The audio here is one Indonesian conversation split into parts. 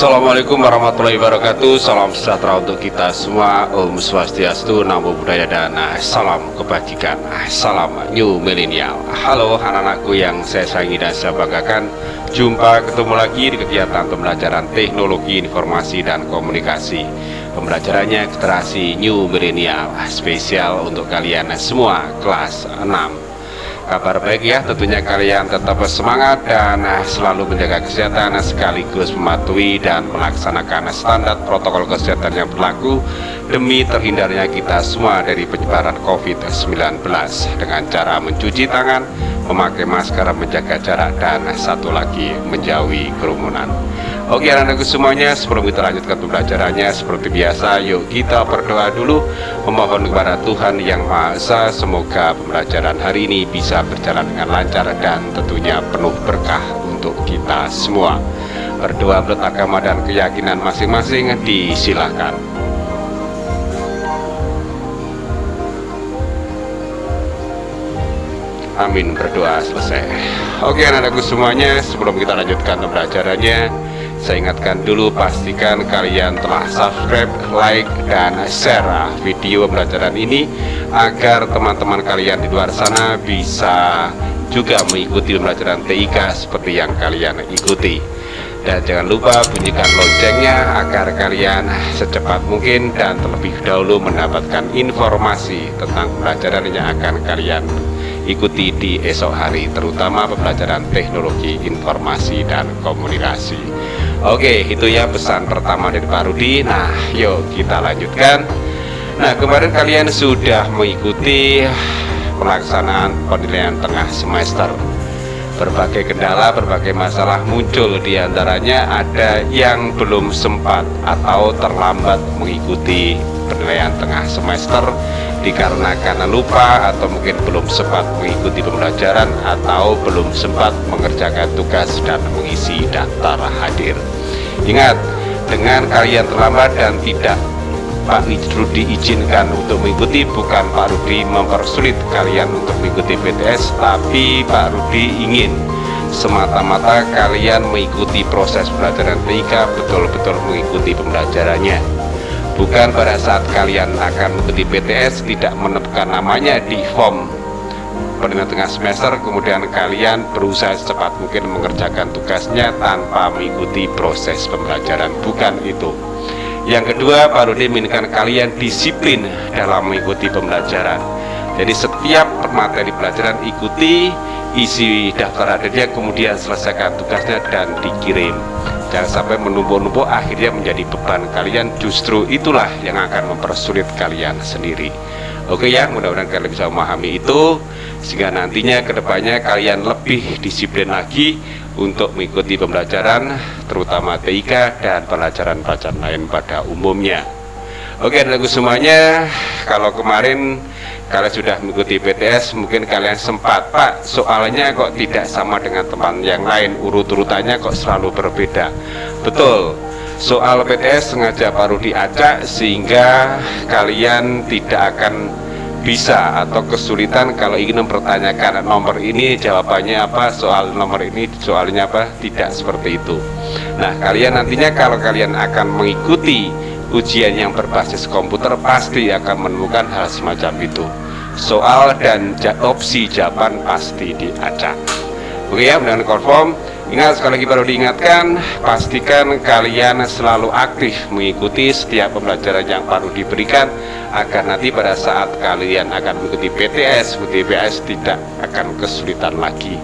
Assalamualaikum warahmatullahi wabarakatuh. Salam sejahtera untuk kita semua. Om Swastiastu, Namo Buddhaya, dan salam kebajikan. Salam New Millennial. Halo anak-anakku yang saya sayangi dan saya banggakan. Jumpa ketemu lagi di kegiatan pembelajaran teknologi informasi dan komunikasi. Pembelajarannya generasi New Millennial, spesial untuk kalian semua kelas 6. Kabar baik ya, tentunya kalian tetap semangat dan selalu menjaga kesehatan sekaligus mematuhi dan melaksanakan standar protokol kesehatan yang berlaku demi terhindarnya kita semua dari penyebaran COVID-19 dengan cara mencuci tangan, memakai masker, menjaga jarak, dan satu lagi menjauhi kerumunan. Oke anak-anakku semuanya, sebelum kita lanjutkan pembelajarannya seperti biasa, yuk kita berdoa dulu, memohon kepada Tuhan Yang Maha Esa semoga pembelajaran hari ini bisa berjalan dengan lancar dan tentunya penuh berkah untuk kita semua. Berdoa menurut agama dan keyakinan masing-masing, disilahkan. Amin, berdoa selesai. Oke anak-anakku semuanya, sebelum kita lanjutkan pembelajarannya, saya ingatkan dulu, pastikan kalian telah subscribe, like, dan share video pembelajaran ini agar teman-teman kalian di luar sana bisa juga mengikuti pembelajaran TIK seperti yang kalian ikuti. Dan jangan lupa bunyikan loncengnya agar kalian secepat mungkin dan terlebih dahulu mendapatkan informasi tentang pembelajaran yang akan kalian ikuti di esok hari, terutama pembelajaran teknologi informasi dan komunikasi. Oke, itu ya pesan pertama dari Pak Rudi. Nah, yuk kita lanjutkan. Nah, kemarin kalian sudah mengikuti pelaksanaan penilaian tengah semester. Berbagai kendala, berbagai masalah muncul, diantaranya ada yang belum sempat atau terlambat mengikuti penilaian tengah semester dikarenakan lupa atau mungkin belum sempat mengikuti pembelajaran atau belum sempat mengerjakan tugas dan mengisi daftar hadir. Ingat, dengan kalian terlambat dan tidak Pak Rudi izinkan untuk mengikuti, bukan Pak Rudi mempersulit kalian untuk mengikuti PTS, tapi Pak Rudi ingin semata-mata kalian mengikuti proses pembelajaran TIK, betul-betul mengikuti pembelajarannya. Bukan pada saat kalian akan mengikuti PTS tidak menemukan namanya di form penilaian tengah semester, kemudian kalian berusaha secepat mungkin mengerjakan tugasnya tanpa mengikuti proses pembelajaran. Bukan itu. Yang kedua, Pak Rudi menginginkan kalian disiplin dalam mengikuti pembelajaran. Jadi setiap materi pelajaran ikuti, isi daftar hadirnya, kemudian selesaikan tugasnya dan dikirim. Jangan sampai menumpuk-numpuk akhirnya menjadi beban kalian, justru itulah yang akan mempersulit kalian sendiri. Oke ya, mudah-mudahan kalian bisa memahami itu, sehingga nantinya kedepannya kalian lebih disiplin lagi untuk mengikuti pembelajaran, terutama TIK dan pelajaran-pelajaran lain pada umumnya. Oke anak-anakku semuanya, kalau kemarin kalian sudah mengikuti PTS, mungkin kalian sempat, Pak, soalnya kok tidak sama dengan teman yang lain, urut-urutannya kok selalu berbeda. Betul, soal PTS sengaja Pak Rudi acak sehingga kalian tidak akan bisa atau kesulitan kalau ingin mempertanyakan nomor ini jawabannya apa, soal nomor ini soalnya apa, tidak seperti itu. Nah, kalian nantinya kalau kalian akan mengikuti ujian yang berbasis komputer pasti akan menemukan hal semacam itu. Soal dan opsi jawaban pasti diacak. Oke ya, mudah-mudahan confirm. Ingat, sekali lagi baru diingatkan, pastikan kalian selalu aktif mengikuti setiap pembelajaran yang baru diberikan agar nanti pada saat kalian akan mengikuti PTS, UTBS tidak akan kesulitan lagi.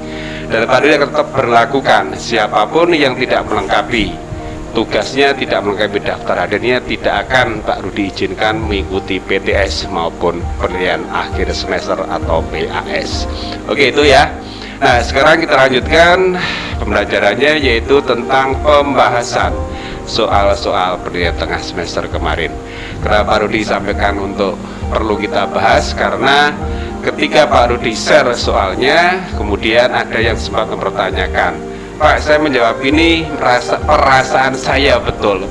Dan Pak Rudi akan tetap berlakukan siapapun yang tidak melengkapi tugasnya, tidak melengkapi daftar hadirnya, tidak akan Pak Rudi izinkan mengikuti PTS maupun penilaian akhir semester atau PAS. Oke, itu ya. Nah, sekarang kita lanjutkan pembelajarannya, yaitu tentang pembahasan soal-soal penilaian tengah semester kemarin. Kenapa Pak Rudi sampaikan untuk perlu kita bahas? Karena ketika Pak Rudi share soalnya, kemudian ada yang sempat mempertanyakan, Pak, saya menjawab ini perasaan saya betul,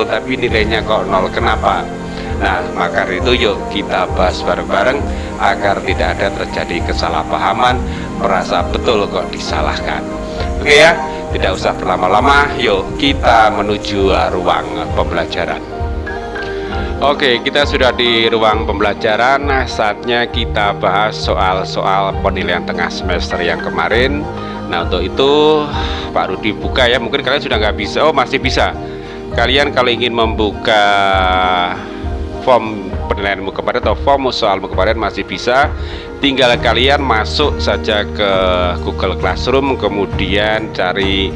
tapi nilainya kok 0, kenapa? Nah, maka itu yuk kita bahas bareng-bareng agar tidak ada terjadi kesalahpahaman, merasa betul kok disalahkan. Oke ya, Tidak usah berlama-lama, yuk kita menuju ruang pembelajaran. Oke, kita sudah di ruang pembelajaran. Nah, saatnya kita bahas soal-soal penilaian tengah semester yang kemarin. Nah, untuk itu Pak Rudi buka ya. Mungkin kalian sudah nggak bisa. Oh, masih bisa. Kalian kalau ingin membuka form penilaianmu kemarin atau form soalmu kemarin masih bisa. Tinggal kalian masuk saja ke Google Classroom, kemudian cari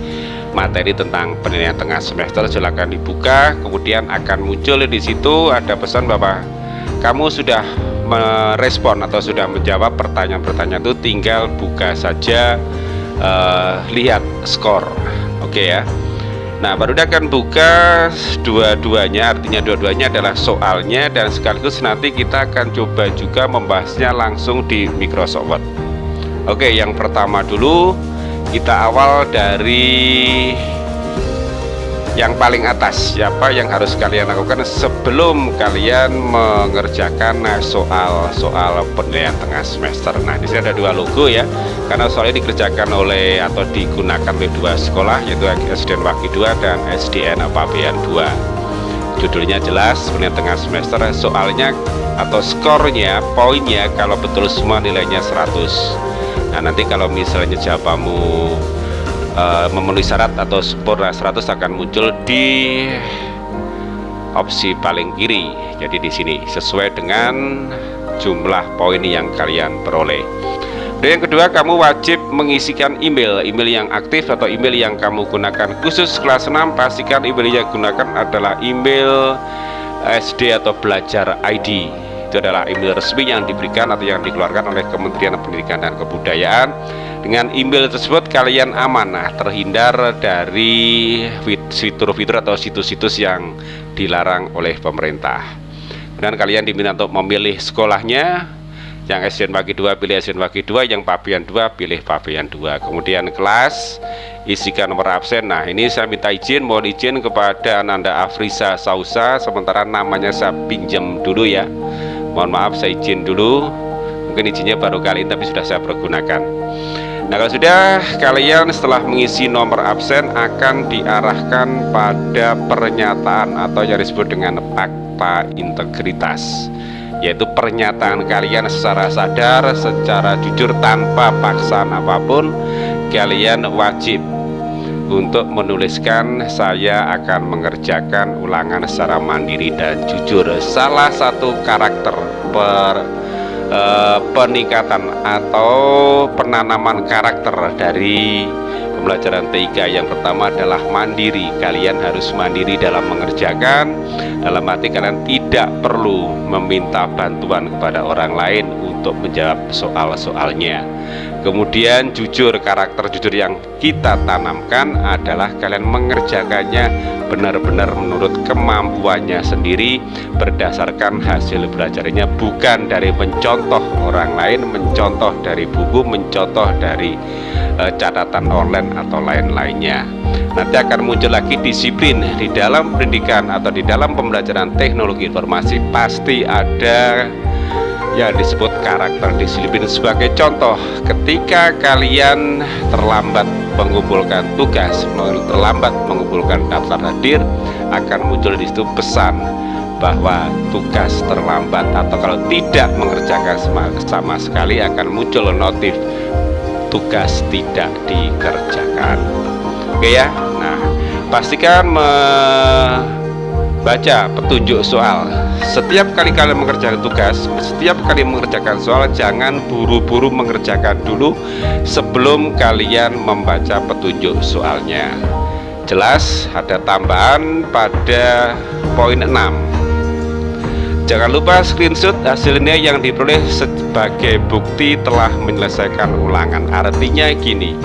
materi tentang penilaian tengah semester, silakan dibuka, kemudian akan muncul di situ ada pesan bahwa kamu sudah merespon atau sudah menjawab pertanyaan-pertanyaan itu, tinggal buka saja, lihat skor. Oke ya. Nah, baru dia akan buka dua-duanya, artinya dua-duanya adalah soalnya, dan sekaligus nanti kita akan coba juga membahasnya langsung di Microsoft Word. Oke, yang pertama dulu kita awal dari yang paling atas. Siapa yang harus kalian lakukan sebelum kalian mengerjakan soal penilaian tengah semester? Nah, di sini ada dua logo ya, karena soalnya dikerjakan oleh atau digunakan oleh dua sekolah, yaitu SDN Waki 2 dan SDN Pabean 2. Judulnya jelas, penilaian tengah semester. Soalnya atau skornya, poinnya kalau betul semua nilainya 100. Nah, nanti kalau misalnya jawabanmu memenuhi syarat atau sempurna 100 akan muncul di opsi paling kiri. Jadi di sini sesuai dengan jumlah poin yang kalian peroleh. Dan yang kedua, kamu wajib mengisikan email yang aktif atau email yang kamu gunakan khusus kelas 6. Pastikan email yang gunakan adalah email SD atau belajar ID. Itu adalah email resmi yang diberikan atau yang dikeluarkan oleh Kementerian Pendidikan dan Kebudayaan. Dengan email tersebut kalian aman, terhindar dari fitur-fitur atau situs-situs yang dilarang oleh pemerintah. Dan kalian diminta untuk memilih sekolahnya. Yang SDN Waki 2 pilih SDN Waki 2, yang Pabean 2 pilih Pabean 2. Kemudian kelas, isikan nomor absen. Nah, ini saya minta izin, mohon izin kepada Ananda Afrisa Sausa, sementara namanya saya pinjam dulu ya. Mohon maaf, saya izin dulu. Mungkin izinnya baru kali ini, tapi sudah saya pergunakan. Nah, kalau sudah, kalian setelah mengisi nomor absen akan diarahkan pada pernyataan atau yang disebut dengan fakta integritas, yaitu pernyataan kalian secara sadar, secara jujur, tanpa paksaan apapun. Kalian wajib untuk menuliskan, saya akan mengerjakan ulangan secara mandiri dan jujur. Salah satu karakter peningkatan atau penanaman karakter dari pembelajaran T3 yang pertama adalah mandiri. Kalian harus mandiri dalam mengerjakan, dalam arti kalian tidak perlu meminta bantuan kepada orang lain untuk menjawab soal-soalnya. Kemudian jujur, karakter jujur yang kita tanamkan adalah kalian mengerjakannya benar-benar menurut kemampuannya sendiri, berdasarkan hasil belajarnya, bukan dari mencontoh orang lain, mencontoh dari buku, mencontoh dari catatan online atau lain-lainnya. Nanti akan muncul lagi disiplin di dalam pendidikan atau di dalam pembelajaran teknologi informasi, pasti ada yang disebut karakter disiplin. Sebagai contoh, ketika kalian terlambat mengumpulkan tugas, terlambat mengumpulkan daftar hadir, akan muncul di situ pesan bahwa tugas terlambat, atau kalau tidak mengerjakan sama sekali akan muncul notif tugas tidak dikerjakan. Oke ya. Nah, pastikan baca petunjuk soal. Setiap kali kalian mengerjakan tugas, setiap kali mengerjakan soal, jangan buru-buru mengerjakan dulu sebelum kalian membaca petunjuk soalnya. Jelas ada tambahan pada poin 6. Jangan lupa screenshot hasilnya yang diperoleh sebagai bukti telah menyelesaikan ulangan. Artinya gini,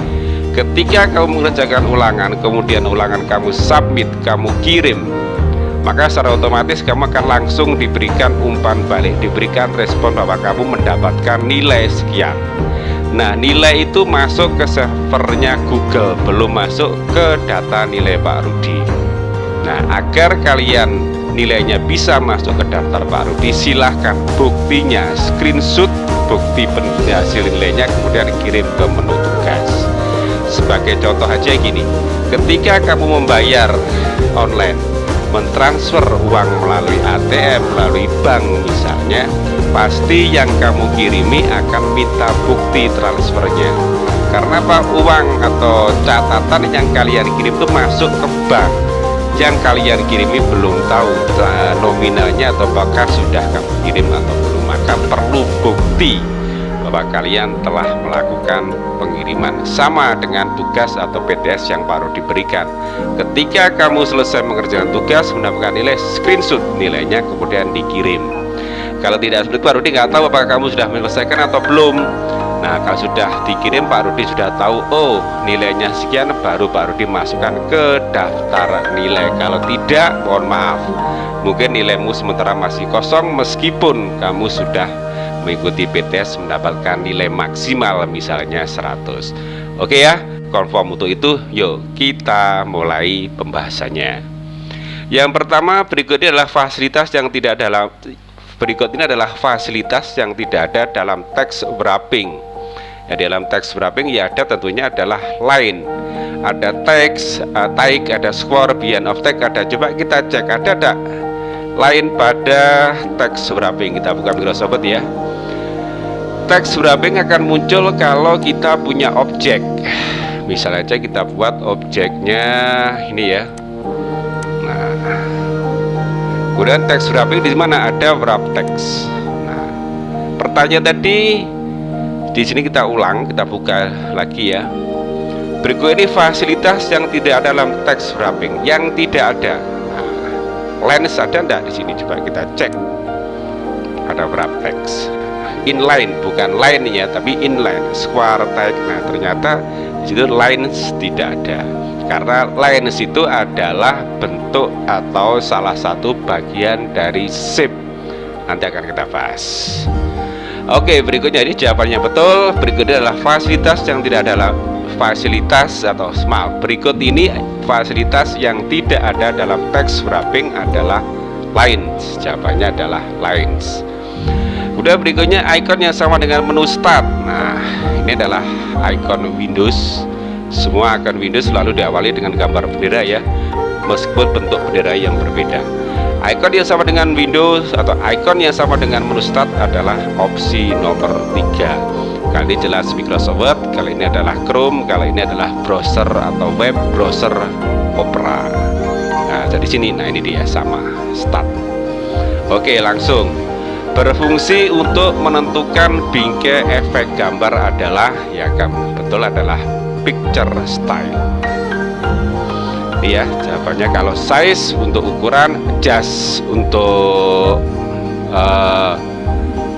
ketika kamu mengerjakan ulangan, kemudian ulangan kamu submit, kamu kirim, maka secara otomatis kamu akan langsung diberikan umpan balik, diberikan respon bahwa kamu mendapatkan nilai sekian. Nah, nilai itu masuk ke servernya Google, belum masuk ke data nilai Pak Rudi. Nah, agar kalian nilainya bisa masuk ke daftar Pak Rudi, silahkan buktinya screenshot bukti hasil nilainya, kemudian kirim ke menu tugas. Sebagai contoh aja gini, ketika kamu membayar online, mentransfer uang melalui ATM, melalui bank misalnya, pasti yang kamu kirimi akan minta bukti transfernya. Karena apa? Uang atau catatan yang kalian kirim itu masuk ke bank, yang kalian kirimi belum tahu nominalnya atau apakah sudah kamu kirim atau belum, maka perlu bukti bahwa kalian telah melakukan pengiriman. Sama dengan tugas atau PTS yang baru diberikan, ketika kamu selesai mengerjakan tugas, mendapatkan nilai, screenshot nilainya kemudian dikirim. Kalau tidak seperti itu, Pak Rudi nggak tahu apakah kamu sudah menyelesaikan atau belum. Nah, kalau sudah dikirim, Pak Rudi sudah tahu, oh nilainya sekian, baru Pak Rudi masukkan ke daftar nilai. Kalau tidak, mohon maaf, mungkin nilaimu sementara masih kosong meskipun kamu sudah mengikuti PTS mendapatkan nilai maksimal misalnya 100. Oke ya, confirm untuk itu. Yuk kita mulai pembahasannya. Yang pertama, berikutnya adalah fasilitas yang tidak dalam ada dalam teks wrapping. Ya, dalam teks wrapping ya ada tentunya adalah line, ada teks, taik, ada square, beyond of text, ada. Coba kita cek ada tak line pada teks wrapping. Kita buka Microsoft ya. Teks wrapping akan muncul kalau kita punya objek. Misalnya aja kita buat objeknya ini ya. Nah, kemudian teks wrapping di mana ada wrap text. Nah, pertanyaan tadi di sini kita ulang, kita buka lagi ya. Berikut ini fasilitas yang tidak ada dalam teks wrapping, yang tidak ada. Nah, lens ada enggak di sini? Coba kita cek. Ada wrap text. Inline, bukan line ya, tapi inline, square tag. Nah, ternyata di situ lines tidak ada. Karena lines itu adalah bentuk atau salah satu bagian dari shape. Nanti akan kita bahas. Oke, berikutnya ini jawabannya betul. Berikutnya adalah fasilitas yang tidak ada berikut ini fasilitas yang tidak ada dalam teks wrapping adalah lines. Jawabannya adalah lines. Udah, berikutnya icon yang sama dengan menu start. Nah, ini adalah icon Windows. Semua icon Windows selalu diawali dengan gambar bendera ya, meskipun bentuk bendera yang berbeda. Icon yang sama dengan Windows atau icon yang sama dengan menu start adalah opsi nomor 3. Kali ini jelas Microsoft Word, kali ini adalah Chrome, kali ini adalah browser atau web browser Opera. Nah, jadi sini, nah ini dia sama start. Oke, langsung. Berfungsi untuk menentukan bingkai efek gambar adalah, ya kan, betul, adalah picture style. Iya, jawabannya kalau size untuk ukuran, just untuk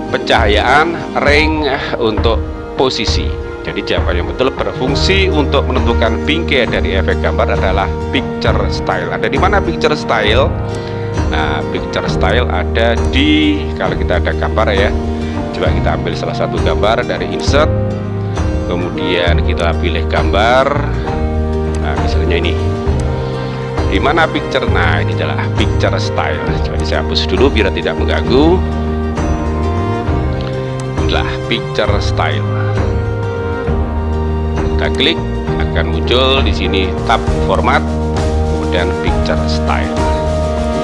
pencahayaan, ring untuk posisi. Jadi jawabannya betul, berfungsi untuk menentukan bingkai dari efek gambar adalah picture style. Ada di mana picture style? Nah, picture style ada di, kalau kita ada gambar ya, coba kita ambil salah satu gambar dari insert, kemudian kita pilih gambar. Nah, misalnya ini, di mana picture? Nah, ini adalah picture style. Coba saya hapus dulu biar tidak mengganggu. Inilah picture style. Kita klik, akan muncul di sini tab format, kemudian picture style.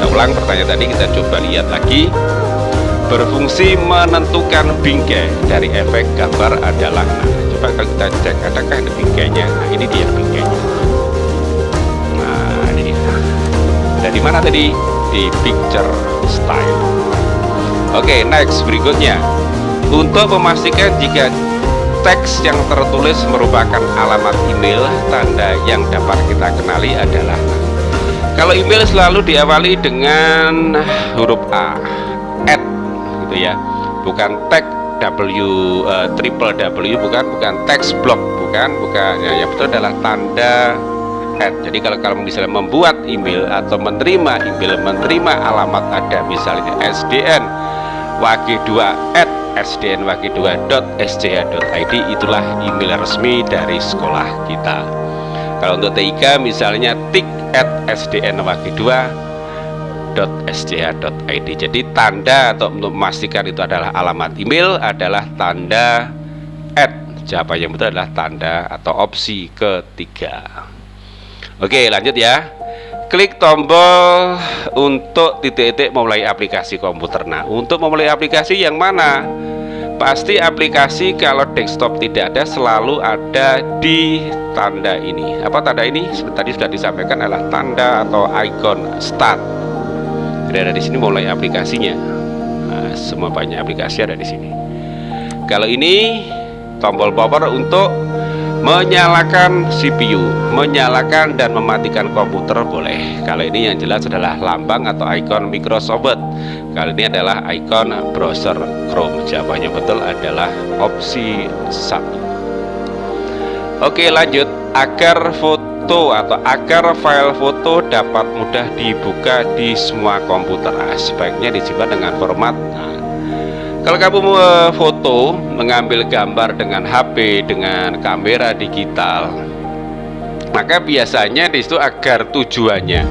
Kita ulang pertanyaan tadi, kita coba lihat lagi. Berfungsi menentukan bingkai dari efek gambar adalah, nah, coba kalau kita cek adakah ada bingkainya. Nah, ini dia bingkainya. Nah, ini dia. Dari mana tadi? Di picture style. Oke, next, berikutnya. Untuk memastikan jika teks yang tertulis merupakan alamat email, tanda yang dapat kita kenali adalah, kalau email selalu diawali dengan huruf A, gitu ya, bukan tag triple W, bukan teks block, bukan ya, yang betul adalah tanda @ Jadi kalau kamu misalnya membuat email atau menerima email, menerima alamat ada misalnya sdn waki2 @sdnwaki2.sdh.id, itulah email resmi dari sekolah kita. Kalau untuk TIK misalnya tik @sdnwaki2.sdh.id. Jadi tanda atau untuk memastikan itu adalah alamat email adalah tanda @ Jawaban yang betul adalah tanda atau opsi ketiga. Oke, lanjut ya. Klik tombol untuk titik-titik memulai aplikasi komputer. Nah, untuk memulai aplikasi yang mana? Pasti aplikasi kalau desktop tidak ada, selalu ada di tanda ini. Apa tanda ini? Seperti tadi sudah disampaikan, adalah tanda atau icon start. Jadi ada di sini mulai aplikasinya. Nah, semua banyak aplikasi ada di sini. Kalau ini tombol power untuk menyalakan CPU, menyalakan dan mematikan komputer boleh. Kalau ini yang jelas adalah lambang atau ikon Microsoft. Kali ini adalah ikon browser Chrome. Jawabannya betul adalah opsi 1. Oke, lanjut. Agar foto atau agar file foto dapat mudah dibuka di semua komputer, sebaiknya disimpan dengan format. Kalau kamu foto, mengambil gambar dengan HP, dengan kamera digital, maka biasanya di situ agar tujuannya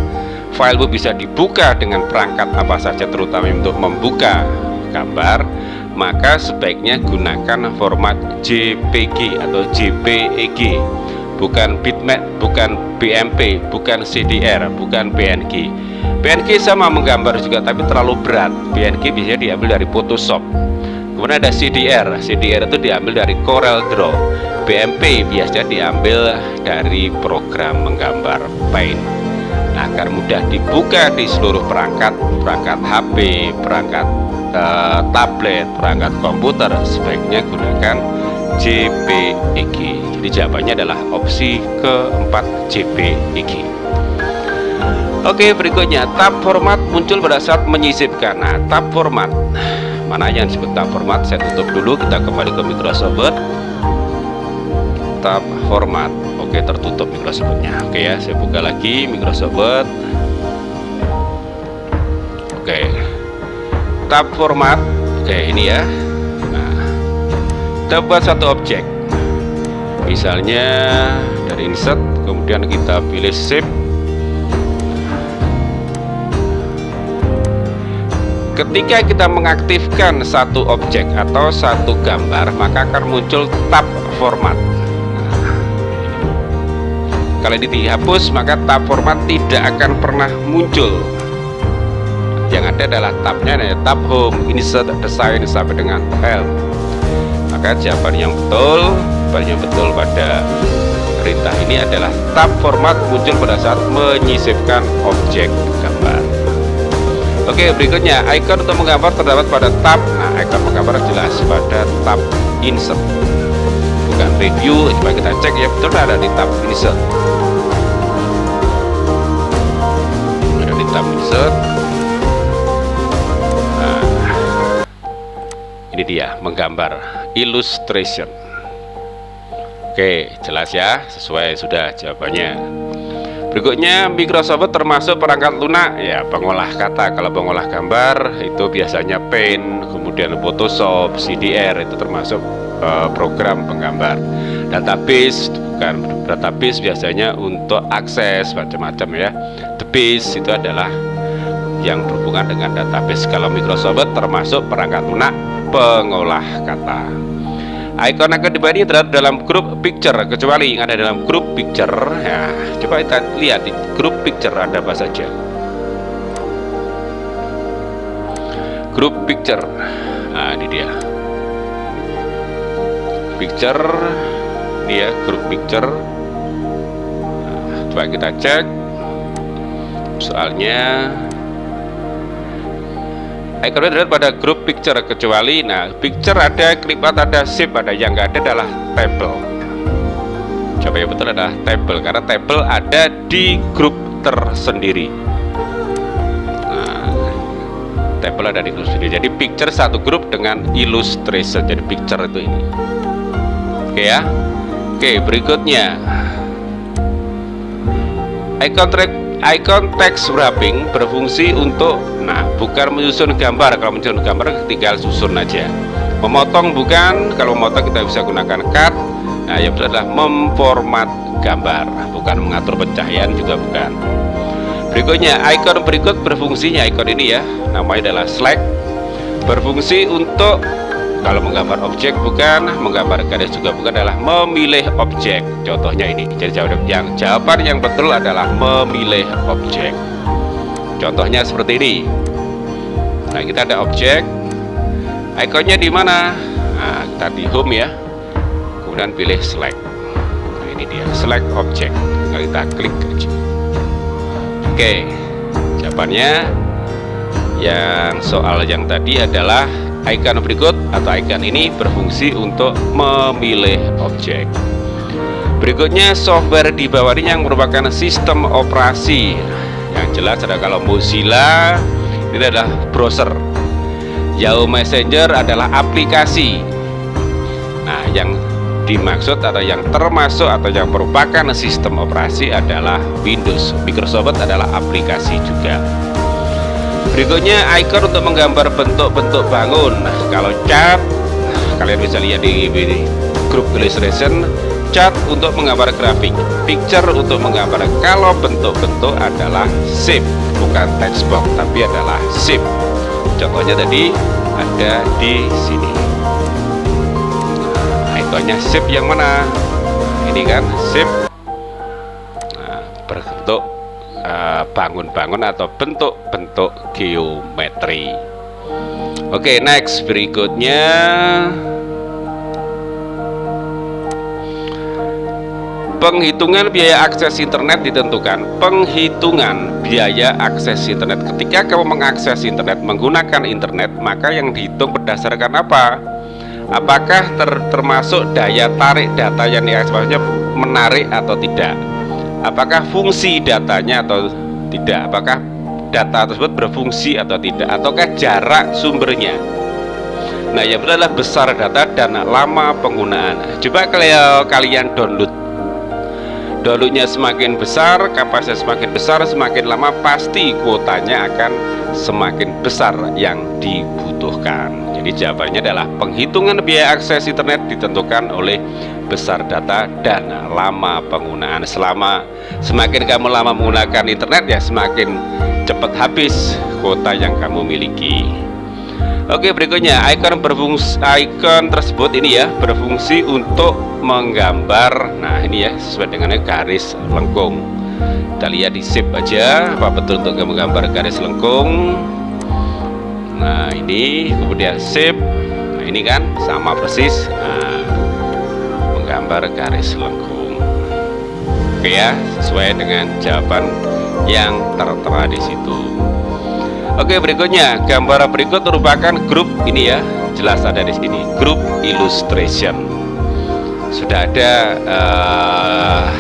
filemu bisa dibuka dengan perangkat apa saja, terutama untuk membuka gambar, maka sebaiknya gunakan format JPG atau JPEG, bukan bitmap, bukan BMP, bukan CDR, bukan PNG. PNG sama menggambar juga, tapi terlalu berat. PNG biasanya diambil dari Photoshop. Kemudian ada CDR. CDR itu diambil dari Corel Draw. BMP biasanya diambil dari program menggambar Paint. Nah, agar mudah dibuka di seluruh perangkat HP, perangkat tablet, perangkat komputer, sebaiknya gunakan JPEG. Jadi jawabannya adalah opsi keempat, JPEG. Oke, berikutnya tab format muncul pada saat menyisipkan. Nah, tab format, mana yang disebut tab format? Saya tutup dulu, kita kembali ke Microsoft. Tab format, oke, tertutup Microsoft-nya. Oke ya, saya buka lagi Microsoft. Oke, tab format, oke ini ya. Nah, kita buat satu objek, misalnya dari insert, kemudian kita pilih shape. Ketika kita mengaktifkan satu objek atau satu gambar, maka akan muncul tab format. Nah, kalau ini dihapus, maka tab format tidak akan pernah muncul. Yang ada adalah tabnya, tab home, insert, design, sampai dengan help. Maka jawaban yang betul pada perintah ini adalah tab format muncul pada saat menyisipkan objek gambar. Oke, berikutnya icon untuk menggambar terdapat pada tab. Nah, icon menggambar jelas pada tab insert, bukan review. Coba kita cek ya, betul ada di tab insert. Ada di tab insert. Nah, ini dia menggambar illustration. Oke, jelas ya, sesuai sudah jawabannya. Berikutnya, Microsoft termasuk perangkat lunak ya, pengolah kata. Kalau pengolah gambar itu biasanya Paint, kemudian Photoshop, CDR, itu termasuk program penggambar. Database, bukan database, biasanya untuk akses macam-macam ya. The base itu adalah yang berhubungan dengan database. Kalau Microsoft termasuk perangkat lunak pengolah kata. Icon akan dibagi dalam grup picture, kecuali yang ada dalam grup picture ya. Coba kita lihat di grup picture ada apa saja. Grup picture, nah ini dia picture, ini ya grup picture. Nah, coba kita cek soalnya. Ikonnya terlihat pada grup picture, kecuali nah picture ada, clipart ada, shape ada, yang nggak ada adalah table. Coba yang betul adalah table, karena table ada di grup tersendiri. Nah, table ada di grup sendiri. Jadi picture satu grup dengan illustration, jadi picture itu ini. Oke ya. Oke, berikutnya icon text wrapping berfungsi untuk, nah bukan menyusun gambar. Kalau menyusun gambar tinggal susun aja. Memotong bukan, kalau memotong kita bisa gunakan cut. Nah yang betul adalah memformat gambar, bukan mengatur pencahayaan juga bukan. Berikutnya, icon berikut berfungsinya, icon ini ya, namanya adalah select, berfungsi untuk Kalau menggambar objek bukan, menggambar garis juga bukan, adalah memilih objek. Contohnya ini. Jadi jawaban yang betul adalah memilih objek. Contohnya seperti ini. Nah, kita ada objek. Ikonnya di mana? Nah, kita di home ya. Kemudian pilih select. Nah, ini dia, select object. Tinggal kita klik aja. Oke. Jawabannya yang soal yang tadi adalah icon berikut atau icon ini berfungsi untuk memilih objek. Berikutnya software di bawah ini yang merupakan sistem operasi. Yang jelas ada kalau Mozilla ini adalah browser, Yahoo Messenger adalah aplikasi. Nah, yang dimaksud atau yang termasuk atau yang merupakan sistem operasi adalah Windows. Microsoft adalah aplikasi juga. Berikutnya icon untuk menggambar bentuk-bentuk bangun. Nah, kalau cat, kalian bisa lihat di grup illustration, cat untuk menggambar grafik, picture untuk menggambar. Kalau bentuk-bentuk adalah shape, bukan text box tapi adalah shape. Contohnya tadi ada di sini. Nah, ikonnya shape yang mana? Ini kan shape. Nah, berbentuk bangun-bangun atau bentuk-bentuk geometri. Oke, next berikutnya penghitungan biaya akses internet ditentukan. Penghitungan biaya akses internet, ketika kamu mengakses internet menggunakan internet, maka yang dihitung berdasarkan apa? Apakah termasuk daya tarik data yang diakses, menarik atau tidak? Apakah fungsi datanya atau tidak? Apakah data tersebut berfungsi atau tidak? Ataukah jarak sumbernya? Nah, yang benar adalah besar data dan lama penggunaan. Coba kalian downloadnya semakin besar, kapasitas semakin besar, semakin lama pasti kuotanya akan semakin besar yang dibutuhkan. Jadi jawabannya adalah penghitungan biaya akses internet ditentukan oleh besar data dan lama penggunaan. Semakin kamu lama menggunakan internet, ya semakin cepat habis kuota yang kamu miliki. Oke, berikutnya icon tersebut ini ya berfungsi untuk menggambar. Nah, ini ya sesuai dengan garis lengkung. Kita lihat di shape aja apa betul untuk menggambar garis lengkung. Nah, ini kemudian shape. Nah, ini kan sama persis. Nah, menggambar garis lengkung. Oke ya, sesuai dengan jawaban yang tertera di situ. Oke, berikutnya gambar berikut merupakan grup ini ya, jelas ada di sini, grup illustration. Sudah ada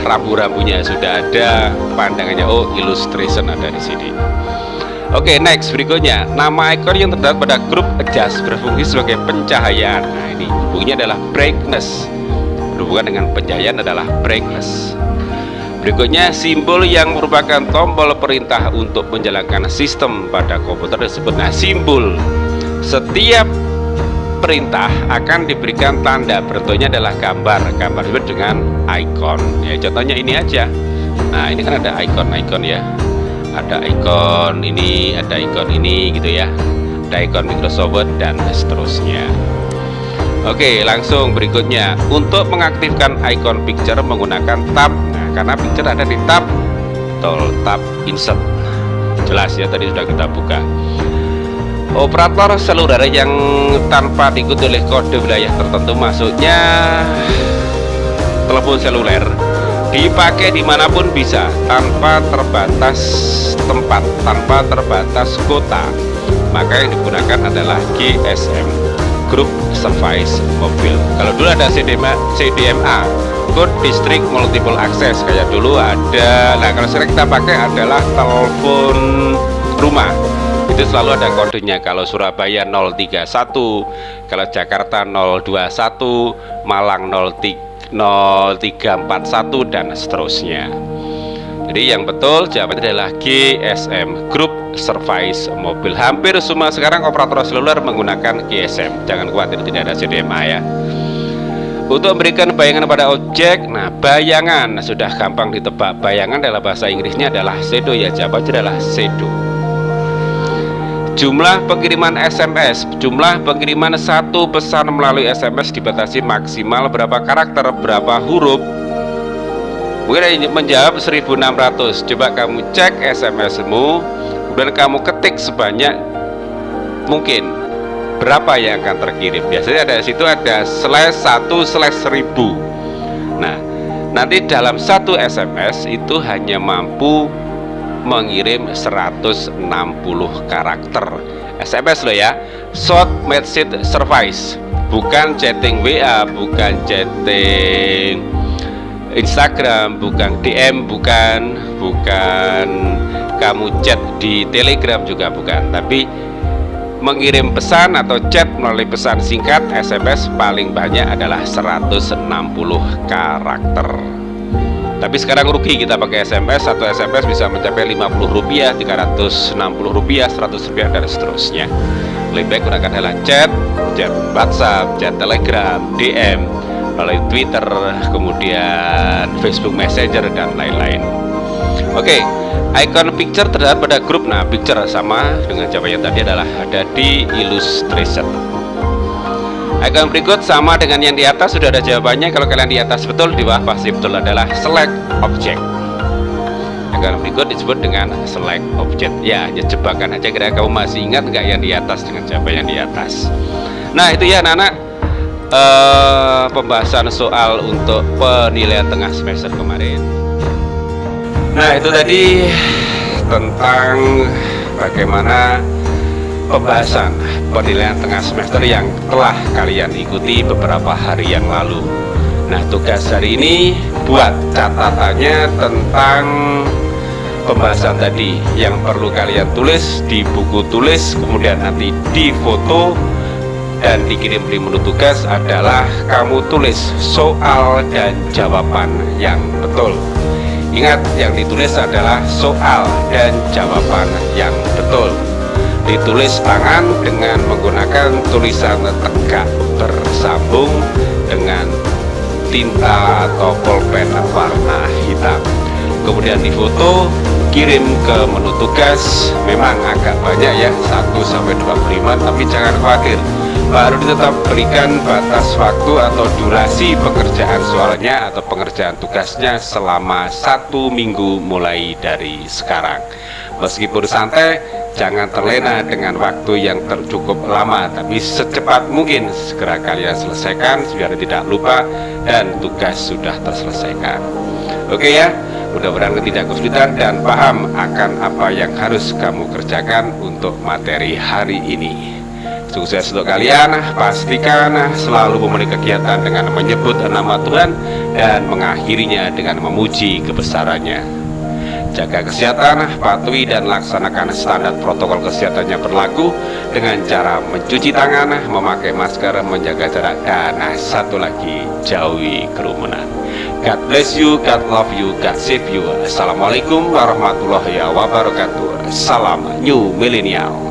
rambu-rambunya, sudah ada pandangannya. Oh, illustration ada di sini. Oke, next berikutnya nama icon yang terdapat pada grup adjust berfungsi sebagai pencahayaan. Nah, ini bunyinya adalah brightness. Berhubungan dengan pencahayaan adalah brightness. Berikutnya simbol yang merupakan tombol perintah untuk menjalankan sistem pada komputer disebut. Nah, simbol setiap perintah akan diberikan tanda, bentuknya adalah gambar disebut dengan icon ya. Contohnya ini aja. Nah, ini kan ada icon ya, ada icon ini, ada icon ini gitu ya, ada icon Microsoft dan seterusnya. Oke, langsung berikutnya untuk mengaktifkan icon picture menggunakan tab. Karena picture ada di tab, tab insert. Jelas ya, tadi sudah kita buka. Operator seluler yang tanpa diikuti oleh kode wilayah tertentu, maksudnya telepon seluler dipakai dimanapun bisa, tanpa terbatas tempat, tanpa terbatas kota, maka yang digunakan adalah GSM, Group Service Mobile. Kalau dulu ada CDMA Code District Multiple Access kayak dulu ada. Nah, kalau sekarang kita pakai adalah telepon rumah, itu selalu ada kodenya. Kalau Surabaya 031, kalau Jakarta 021, Malang 0341 dan seterusnya. Jadi yang betul jawabannya adalah GSM, Group Service Mobile. Hampir semua sekarang operator seluler menggunakan GSM. Jangan khawatir, tidak ada CDMA ya. Untuk memberikan bayangan pada objek. Nah, bayangan sudah gampang ditebak. Bayangan dalam bahasa Inggrisnya adalah shadow ya. Jawabannya adalah shadow. Jumlah pengiriman SMS, jumlah pengiriman satu pesan melalui SMS dibatasi maksimal berapa karakter, berapa huruf? Mungkin menjawab 1600. Coba kamu cek SMS-mu, kemudian kamu ketik sebanyak mungkin, berapa yang akan terkirim. Biasanya ada situ ada /1/1000. Nah, nanti dalam satu SMS itu hanya mampu mengirim 160 karakter. SMS loh ya, short message service, bukan chatting WA, bukan chatting Instagram, bukan DM, bukan kamu chat di Telegram juga bukan, tapi mengirim pesan atau chat melalui pesan singkat SMS paling banyak adalah 160 karakter. Tapi sekarang rugi kita pakai SMS. Satu SMS bisa mencapai Rp50, Rp360, Rp100 dan seterusnya. Lebih baik gunakan adalah chat WhatsApp, chat Telegram, DM, melalui Twitter, kemudian Facebook Messenger dan lain-lain. Oke, icon picture terdapat pada grup. Nah, picture sama dengan jawaban tadi adalah ada di illustration. Icon berikut sama dengan yang di atas, sudah ada jawabannya. Kalau kalian di atas betul, di bawah pasti betul, adalah select object. Icon berikut disebut dengan select object. Ya, hanya jebakan aja, kira kamu masih ingat nggak yang di atas dengan jawaban yang di atas. Nah, itu ya anak-anak, pembahasan soal untuk penilaian tengah semester kemarin. Nah, itu tadi tentang bagaimana pembahasan penilaian tengah semester yang telah kalian ikuti beberapa hari yang lalu. Nah, tugas hari ini buat catatannya tentang pembahasan tadi. Yang perlu kalian tulis di buku tulis, kemudian nanti difoto dan dikirim di menu tugas adalah kamu tulis soal dan jawaban yang betul. Ingat, yang ditulis adalah soal dan jawaban yang betul. Ditulis tangan dengan menggunakan tulisan tegak bersambung dengan tinta atau pulpen warna hitam. Kemudian difoto, kirim ke menu tugas. Memang agak banyak ya, 1-25, tapi jangan khawatir, baru tetap berikan batas waktu atau durasi pekerjaan soalnya atau pengerjaan tugasnya selama 1 minggu mulai dari sekarang. Meskipun santai, jangan terlena dengan waktu yang tercukup lama, tapi secepat mungkin segera kalian selesaikan biar tidak lupa dan tugas sudah terselesaikan. Oke ya, mudah-mudahan tidak kesulitan dan paham akan apa yang harus kamu kerjakan untuk materi hari ini. Sukses untuk kalian, pastikan selalu memenuhi kegiatan dengan menyebut nama Tuhan dan mengakhirinya dengan memuji kebesarannya. Jaga kesehatan, patuhi dan laksanakan standar protokol kesehatan yang berlaku dengan cara mencuci tangan, memakai masker, menjaga jarak, dan satu lagi, jauhi kerumunan. God bless you, God love you, God save you. Assalamualaikum warahmatullahi wabarakatuh. Salam New Millennial.